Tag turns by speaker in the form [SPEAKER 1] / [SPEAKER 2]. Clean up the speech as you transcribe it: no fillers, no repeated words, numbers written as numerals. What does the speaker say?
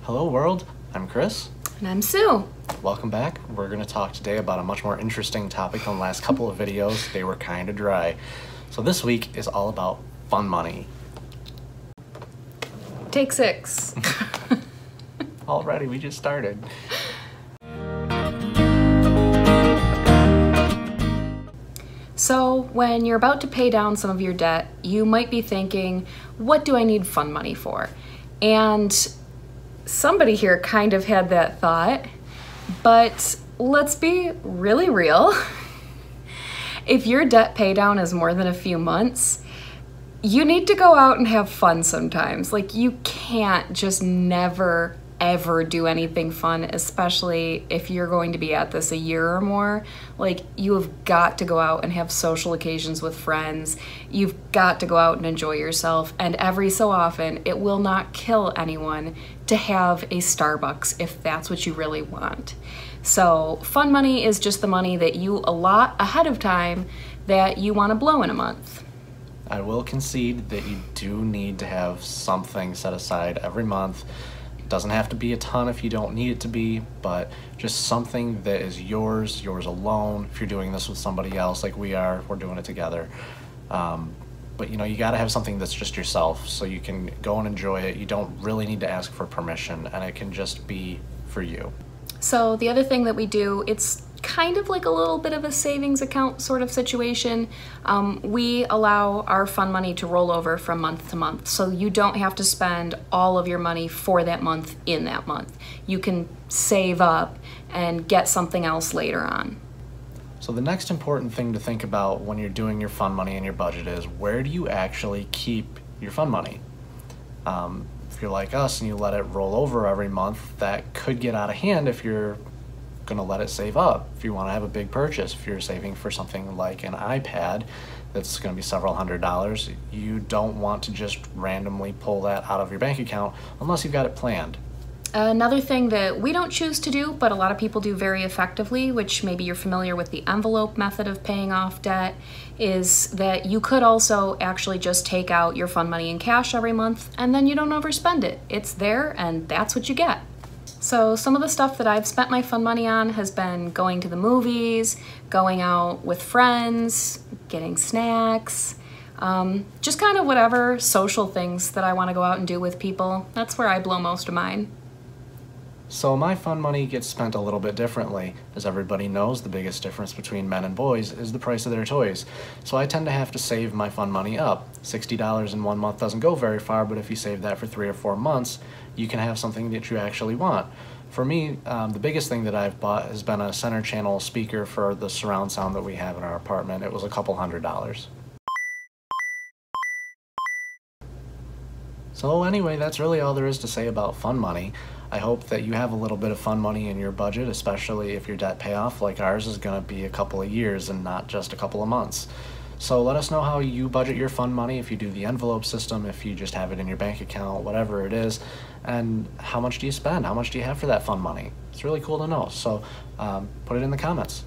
[SPEAKER 1] Hello world, I'm Chris.
[SPEAKER 2] And I'm Sue.
[SPEAKER 1] Welcome back. We're going to talk today about a much more interesting topic than the last couple of videos. They were kind of dry. So this week is all about fun money.
[SPEAKER 2] Take 6.
[SPEAKER 1] Already, we just started.
[SPEAKER 2] So when you're about to pay down some of your debt, you might be thinking, what do I need fun money for? And somebody here kind of had that thought, but let's be really real. If your debt pay down is more than a few months, you need to go out and have fun sometimes. Like, you can't just never ever do anything fun, especially if you're going to be at this a year or more. Like, you have got to go out and have social occasions with friends. You've got to go out and enjoy yourself. And every so often, it will not kill anyone to have a Starbucks if that's what you really want. So fun money is just the money that you allot ahead of time that you want to blow in a month.
[SPEAKER 1] I will concede that you do need to have something set aside every month. Doesn't have to be a ton if you don't need it to be, but just something that is yours alone. If you're doing this with somebody else like we are, we're doing it together. But you know, you gotta have something that's just yourself so you can go and enjoy it. You don't really need to ask for permission, and it can just be for you.
[SPEAKER 2] So the other thing that we do, it's kind of like a little bit of a savings account sort of situation. We allow our fun money to roll over from month to month, so you don't have to spend all of your money for that month in that month. You can save up and get something else later on.
[SPEAKER 1] So the next important thing to think about when you're doing your fun money and your budget is, where do you actually keep your fun money? If you're like us and you let it roll over every month, that could get out of hand if you're gonna let it save up. If you want to have a big purchase, if you're saving for something like an iPad that's going to be several $100s, you don't want to just randomly pull that out of your bank account unless you've got it planned.
[SPEAKER 2] Another thing that we don't choose to do, but a lot of people do very effectively, which maybe you're familiar with the envelope method of paying off debt, is that you could also actually just take out your fun money in cash every month and then you don't overspend it. It's there and that's what you get. So some of the stuff that I've spent my fun money on has been going to the movies, going out with friends, getting snacks, just kind of whatever social things that I want to go out and do with people. That's where I blow most of mine.
[SPEAKER 1] So my fun money gets spent a little bit differently. As everybody knows, the biggest difference between men and boys is the price of their toys. So I tend to have to save my fun money up. $60 in 1 month doesn't go very far, but if you save that for 3 or 4 months, you can have something that you actually want. For me, the biggest thing that I've bought has been a center channel speaker for the surround sound that we have in our apartment. It was a couple $100s. So anyway, that's really all there is to say about fun money. I hope that you have a little bit of fun money in your budget, especially if your debt payoff like ours is going to be a couple of years and not just a couple of months. So let us know how you budget your fun money, if you do the envelope system, if you just have it in your bank account, whatever it is, and how much do you spend? How much do you have for that fun money? It's really cool to know, so put it in the comments.